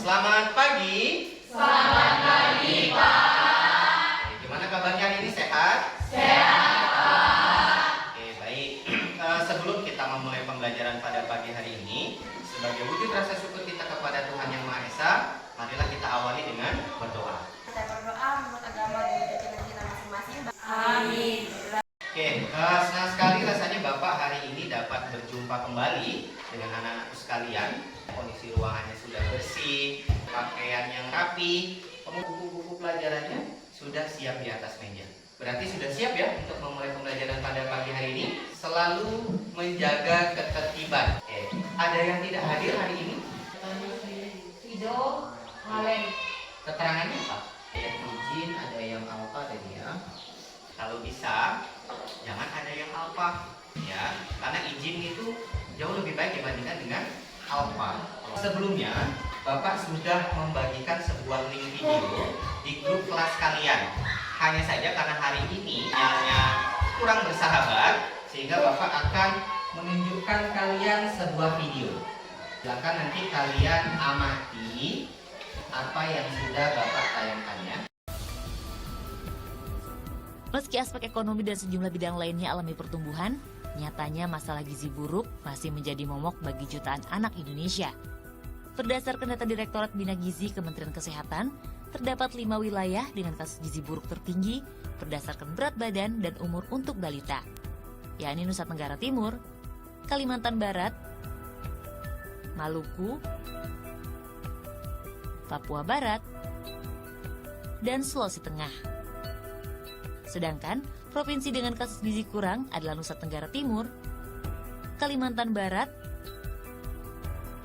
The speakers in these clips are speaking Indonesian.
Selamat pagi. Selamat pagi, Pak. Gimana kabarnya hari ini, sehat? Sehat, Pak. Oke, baik. Sebelum kita memulai pembelajaran pada pagi hari ini, sebagai wujud rasa syukur kita kepada Tuhan Yang Maha Esa, marilah kita awali dengan berdoa. Kita berdoa menurut agama dan keyakinan kita masing-masing. Amin. Oke, senang sekali rasanya Bapak hari ini dapat berjumpa kembali dengan anak-anakku sekalian. Kondisi ruangannya sudah bersih, pakaian yang rapi, buku-buku pelajarannya sudah siap di atas meja. Berarti sudah siap ya untuk memulai pembelajaran pada pagi hari ini. Selalu menjaga ketertiban. Ada yang tidak hadir hari ini? Fido, Malen. Keterangannya apa? Ada yang izin, ada yang alfa tadi ya. Kalau bisa, jangan ada yang alfa ya, karena izin itu jauh lebih baik dibandingkan dengan alfa. Sebelumnya, Bapak sudah membagikan sebuah link video di grup kelas kalian. Hanya saja karena hari ini sinyalnya kurang bersahabat, sehingga Bapak akan menunjukkan kalian sebuah video. Silakan nanti kalian amati apa yang sudah Bapak tayangkannya. Meski aspek ekonomi dan sejumlah bidang lainnya alami pertumbuhan, nyatanya masalah gizi buruk masih menjadi momok bagi jutaan anak Indonesia. Berdasarkan data Direktorat Bina Gizi Kementerian Kesehatan, terdapat 5 wilayah dengan kasus gizi buruk tertinggi berdasarkan berat badan dan umur untuk balita, yakni Nusa Tenggara Timur, Kalimantan Barat, Maluku, Papua Barat, dan Sulawesi Tengah. Sedangkan provinsi dengan kasus gizi kurang adalah Nusa Tenggara Timur, Kalimantan Barat,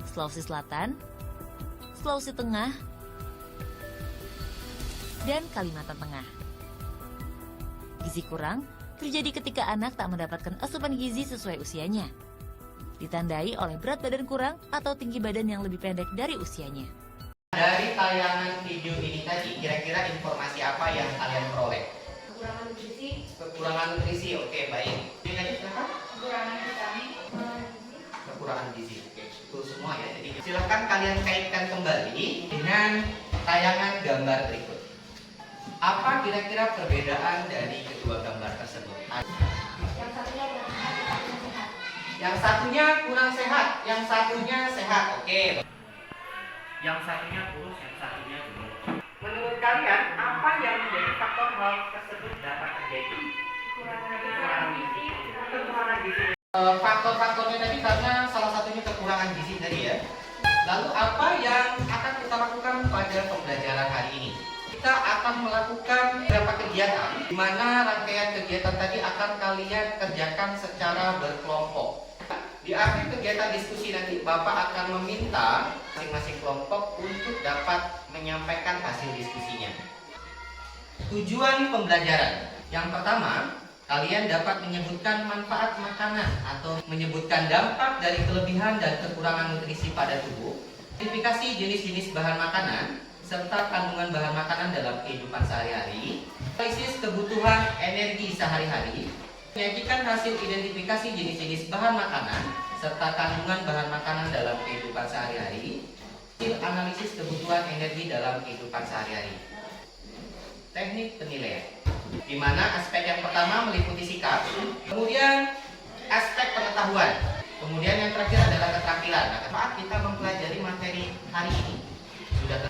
Sulawesi Selatan, Sulawesi Tengah, dan Kalimantan Tengah. Gizi kurang terjadi ketika anak tak mendapatkan asupan gizi sesuai usianya, ditandai oleh berat badan kurang atau tinggi badan yang lebih pendek dari usianya. Dari tayangan video ini tadi, kira-kira informasi apa yang kalian peroleh? Kekurangan nutrisi, oke, baik. Ini tadi silakan. Kekurangan vitamin. Kekurangan gizi, oke, betul semua ya. Jadi silakan kalian kaitkan kembali dengan tayangan gambar berikut. Apa kira-kira perbedaan dari kedua gambar tersebut? Yang satunya kurang sehat, yang satunya sehat, oke. Yang satunya kurus, yang satunya gemuk. Menurut kalian, apa yang menjadi faktor hal tersebut dapat terjadi? Kekurangan gizi. Kekurangan gizi. Faktor-faktornya tadi karena salah satunya kekurangan gizi tadi ya. Lalu apa yang akan kita lakukan pada pembelajaran hari ini? Kita akan melakukan beberapa kegiatan, di mana rangkaian kegiatan tadi akan kalian kerjakan secara berkelompok. Di akhir kegiatan diskusi nanti Bapak akan meminta masing-masing kelompok untuk dapat menyampaikan hasil diskusinya. Tujuan pembelajaran. Yang pertama, kalian dapat menyebutkan manfaat makanan atau menyebutkan dampak dari kelebihan dan kekurangan nutrisi pada tubuh, identifikasi jenis-jenis bahan makanan, serta kandungan bahan makanan dalam kehidupan sehari-hari, analisis kebutuhan energi sehari-hari, menyajikan hasil identifikasi jenis-jenis bahan makanan serta kandungan bahan makanan dalam kehidupan sehari-hari, hasil analisis kebutuhan energi dalam kehidupan sehari-hari. Teknik penilaian, di mana aspek yang pertama meliputi sikap, kemudian aspek pengetahuan, kemudian yang terakhir adalah keterampilan. Nah, saat kita mempelajari materi hari ini,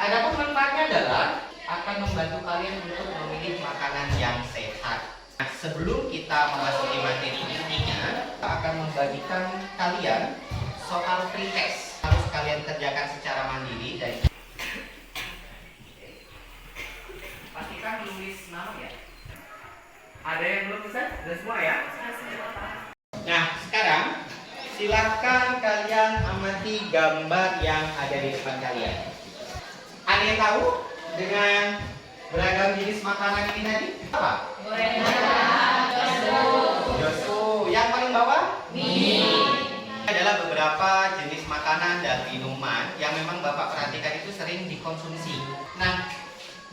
adapun manfaatnya adalah akan membantu kalian untuk memilih makanan yang sehat. Nah, sebelum kita memasuki materi intinya, kita akan membagikan kalian soal pretest. Harus kalian kerjakan secara mandiri dan pastikan menulis nama ya. Ada yang belum selesai? Sudah semua ya? Nah, sekarang silahkan kalian amati gambar yang ada di depan kalian. Ada yang tahu dengan beragam jenis makanan ini tadi? Apa? Josu. Yang paling bawah? Mie. Adalah beberapa jenis makanan dan minuman yang memang Bapak perhatikan itu sering dikonsumsi. Nah,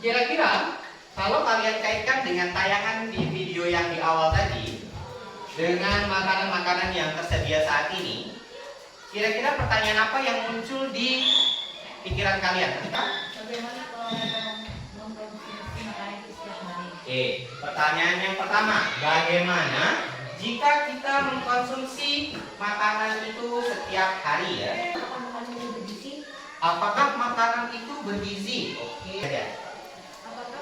kira-kira kalau kalian kaitkan dengan tayangan di video yang di awal tadi dengan makanan-makanan yang tersedia saat ini, kira-kira pertanyaan apa yang muncul di pikiran kalian? Bagaimana kalau mengkonsumsi makanan itu setiap hari? Oke, pertanyaan yang pertama, bagaimana jika kita mengkonsumsi makanan itu setiap hari ya? Apakah makanan itu bergizi? Apakah makanan itu bergizi? Oke. Ya. Apakah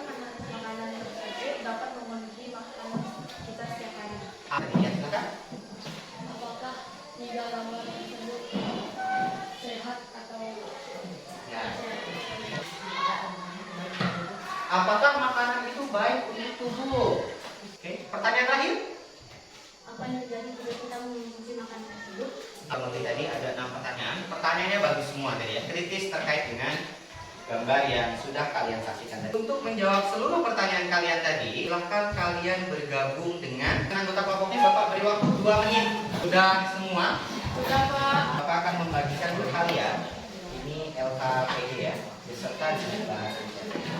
makanan tersebut dapat memenuhi makanan kita setiap hari? Ya, silakan. Apakah tiga gambar tersebut sehat atau Ya. Apakah makanan itu baik untuk tubuh? Oke, pertanyaan terakhir. apa yang terjadi jika kita mengonsumsi makanan tersebut? Kalau tadi ada 6 pertanyaan. Pertanyaannya bagus semua tadi ya, kritis terkait dengan gambar yang sudah kalian saksikan tadi. Untuk menjawab seluruh pertanyaan kalian tadi, silahkan kalian bergabung dengan anggota kelompoknya. Bapak beri waktu 2 menit. Sudah semua? Sudah, Pak. Bapak akan membagikan ke kalian. Ini LKPD ya, beserta dengan bahasa Indonesia.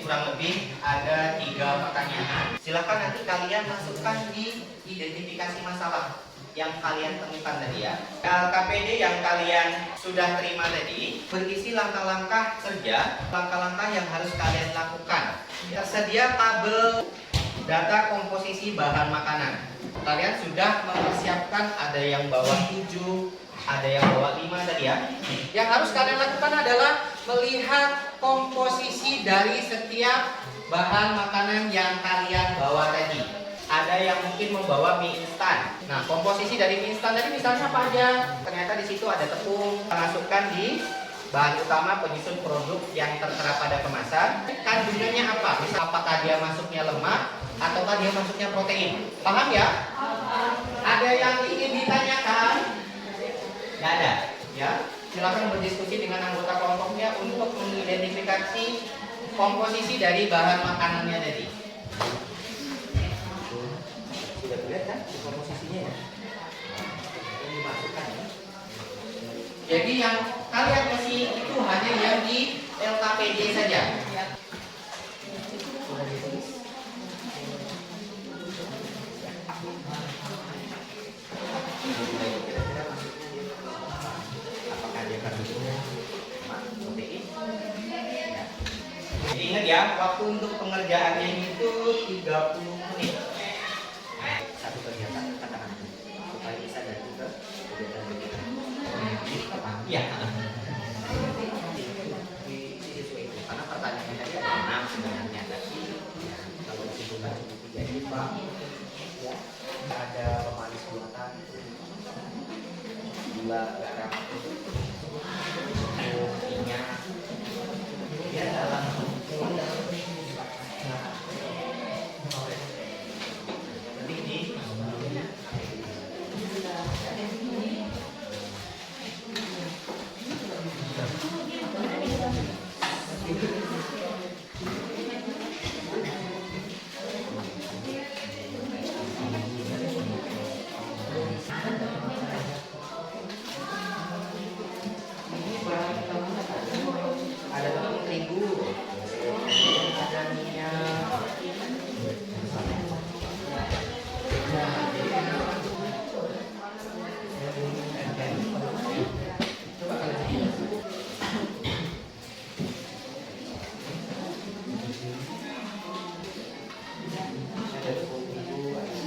Kurang lebih ada 3 pertanyaan. Silahkan nanti kalian masukkan di identifikasi masalah yang kalian temukan tadi ya. LKPD yang kalian sudah terima tadi berisi langkah-langkah kerja, langkah-langkah yang harus kalian lakukan. Tersedia tabel data komposisi bahan makanan. Kalian sudah mempersiapkan, ada yang bawa 7, ada yang bawa 5 tadi ya. Yang harus kalian lakukan adalah melihat komposisi dari setiap bahan makanan yang kalian bawa tadi. Ada yang mungkin membawa mie instan. Nah, komposisi dari mie instan tadi misalnya apa aja? Ternyata di situ ada tepung. Masukkan di bahan utama penyusun produk yang tertera pada kemasan. Kandungannya apa? Misal apakah dia masuknya lemak ataukah dia masuknya protein? Paham ya? Ada yang ingin ditanyakan? Nggak ada, ya. Silakan berdiskusi dengan anggota kelompoknya untuk mengidentifikasi komposisi dari bahan makanannya tadi. Sudah terlihat kan komposisinya ya? Ini dimasukkan ya. Jadi yang kalian kasih itu hanya yang di LKPD saja. Sudah ditulis. Kira-kira maksudnya dia apakah dia kandungnya protein? Ya. Jadi ingat ya, waktu untuk pengerjaannya itu 30 menit. Satu kegiatan katakan supaya bisa dari ke kegiatan berikutnya. Iya. Disesuaikan itu karena pertanyaannya tadi ada 6 sebenarnya tadi. Ya, kalau disebutkan cuma 3 ini Pak. Ya. Ada pemanis buatan, gula, garam, minyak. Ya dalam penting di ada tepung terigu, ada minyak. Coba kalian lihat. Ada tepung terigu, ada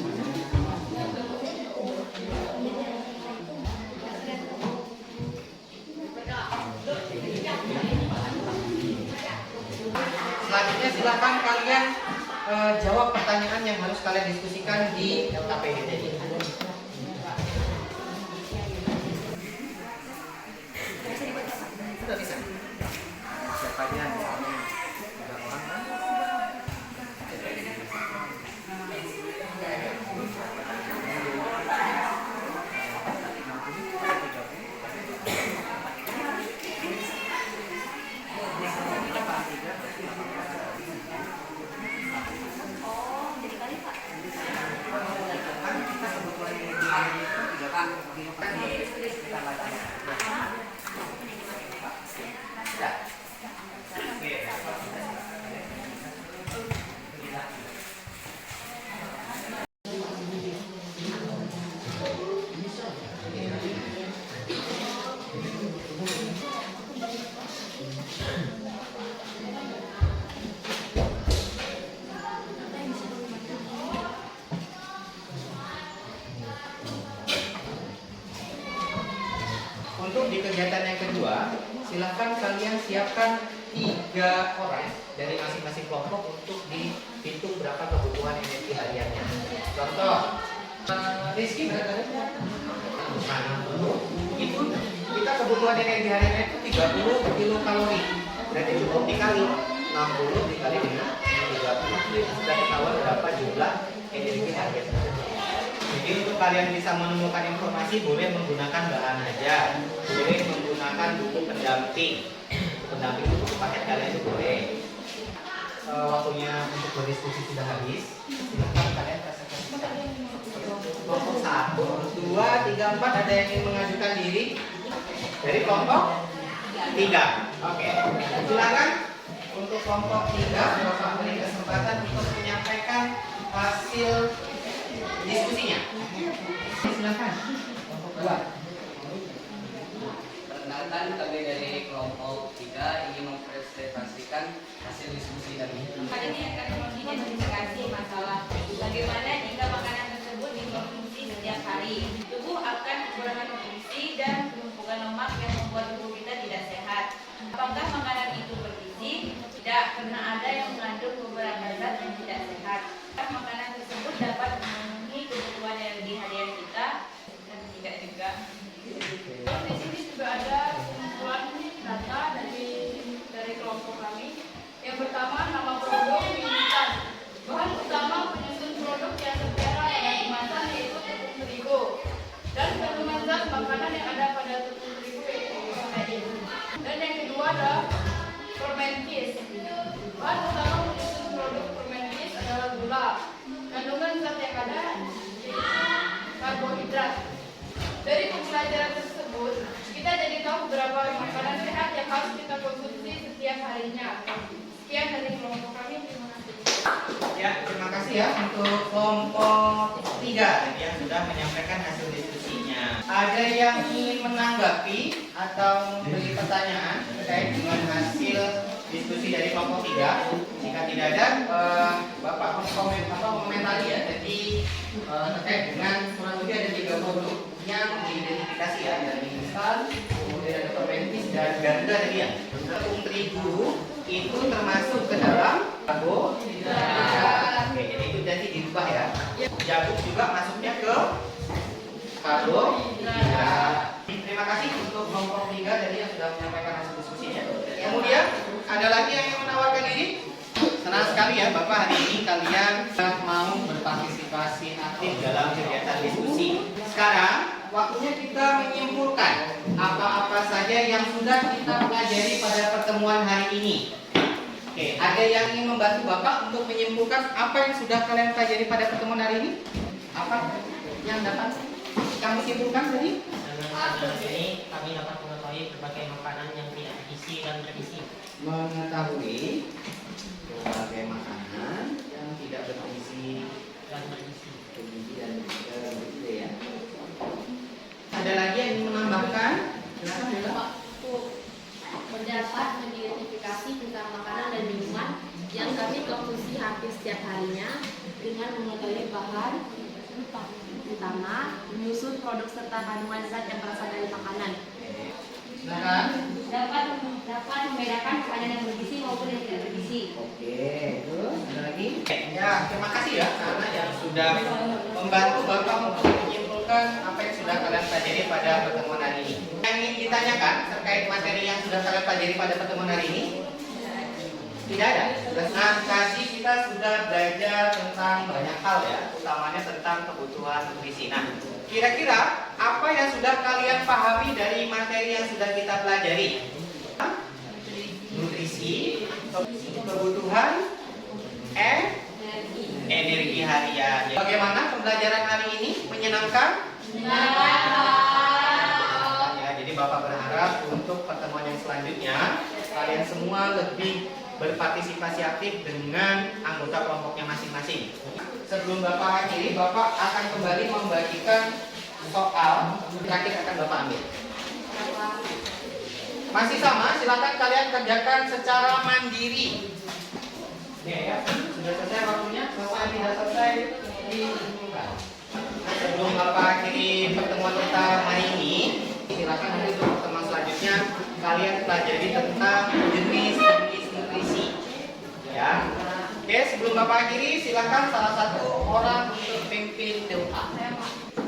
selanjutnya silahkan kalian jawab pertanyaan yang harus kalian diskusikan di LKPD tadi. Sudah bisa. Siapa aja misalnya 3 orang kan? Kan kita kebetulan siapkan 3 orang dari masing-masing kelompok untuk dihitung berapa kebutuhan energi hariannya. Contoh, Rizky berapa? Itu kita kebutuhan energi hariannya itu 30 kilokalori. Berarti cukup dikali 60 dikali dengan 30. Itu sudah ketahuan berapa jumlah energi harian. Jadi untuk kalian bisa menemukan informasi boleh menggunakan bahan aja, boleh menggunakan buku pendamping. Pendamping buku paket kalian itu boleh. Waktunya untuk berdiskusi sudah habis. Silakan kalian presentasikan. Kelompok 1, 2, 3, 4 ada yang ingin mengajukan diri dari kelompok 3. Oke. Silakan untuk kelompok 3 Bapak beri kesempatan untuk menyampaikan hasil diskusinya. Silakan. Kelompok 2. Perkenalkan, kami dari kelompok 3 ingin mempresentasikan hasil diskusi kami. Kali ini akan mengidentifikasi masalah bagaimana jika makanan tersebut dikonsumsi setiap hari. Tubuh akan kekurangan nutrisi dan penumpukan lemak yang membuat tubuh kita tidak sehat. Apakah makanan itu bergizi? Tidak, karena ada yang mengandung beberapa zat yang tidak sehat. Apakah makanan tersebut dapat memenuhi kebutuhan energi harian kita? Dan tidak juga. Di sini juga ada kumpulan data dari kelompok kami. Yang pertama, nama produk militan. Bahan utama penyusun produk yang tertera pada kemasan yaitu tepung terigu dan kandungan zat makanan yang ada pada tepung terigu yaitu protein. Dan yang kedua adalah fermentis. Bahan utama penyusun produk fermentis adalah gula. Kandungan zat yang ada yaitu karbohidrat. Dari pembelajaran tersebut, kita jadi tahu berapa makanan sehat yang harus kita konsumsi setiap harinya. Sekian dari kelompok kami, terima kasih. Ya, terima kasih ya untuk kelompok 3 yang sudah menyampaikan hasil diskusinya. Ada yang ingin menanggapi atau memberi pertanyaan terkait dengan hasil diskusi dari kelompok 3? Jika tidak ada, Bapak komentari ya. Jadi terkait dengan kurang lebih ada 3 produk yang diidentifikasi ya, dari instan, kemudian ada fermentis dan ganda tadi ya. Tepung terigu itu termasuk ke dalam karbohidrat. Oke, jadi itu jadi dirubah ya. Jagung juga masuknya ke karbohidrat. Terima kasih untuk kelompok 3 tadi yang sudah menyampaikan hasil diskusinya. Kemudian ada lagi yang ingin menawarkan diri? Senang sekali ya Bapak, hari ini kalian mau berpartisipasi aktif dalam kegiatan diskusi. Sekarang waktunya kita menyimpulkan apa-apa saja yang sudah kita pelajari pada pertemuan hari ini. Oke, ada yang ingin membantu Bapak untuk menyimpulkan apa yang sudah kalian pelajari pada pertemuan hari ini? Apa yang dapat kamu simpulkan tadi? Dalam ini kami dapat mengetahui berbagai makanan yang tidak bergizi dan bergizi. Mengetahui berbagai makanan yang tidak bergizi Dan bergizi. dan begitu ya. Ada lagi yang ingin menambahkan? Silakan Bella. Mendapat mengidentifikasi tentang makanan dan minuman yang kami konsumsi hampir setiap harinya dengan mengetahui bahan utama, menyusun produk serta kandungan zat yang berasal dari makanan. Silakan. Dapat membedakan makanan yang bergizi maupun yang tidak bergizi. Oke, terus ada lagi? Ya, terima kasih ya karena yang sudah membantu Bapak untuk menyimpulkan apa yang sudah kalian pelajari pada pertemuan hari ini. Yang ingin ditanyakan terkait materi yang sudah kalian pelajari pada pertemuan hari ini? Tidak ada. Nah, tadi kita sudah belajar tentang banyak hal ya, utamanya tentang kebutuhan nutrisi. Nah, kira-kira apa yang sudah kalian pahami dari materi yang sudah kita pelajari? Nutrisi, kebutuhan energi harian. Bagaimana pembelajaran hari ini? Menyenangkan? Ya, jadi Bapak berharap untuk pertemuan yang selanjutnya kalian semua lebih berpartisipasi aktif dengan anggota kelompoknya masing-masing. Sebelum Bapak akhiri, Bapak akan kembali membagikan soal terakhir akan Bapak ambil. Masih sama, silakan kalian kerjakan secara mandiri. Ya, sudah selesai waktunya, selesai tidak selesai dihubungkan. Sebelum Bapak akhiri pertemuan kita hari ini, silakan nanti untuk pertemuan selanjutnya kalian pelajari tentang Sebelum Bapak akhiri, silakan salah satu orang untuk pimpin doa. Saya mau.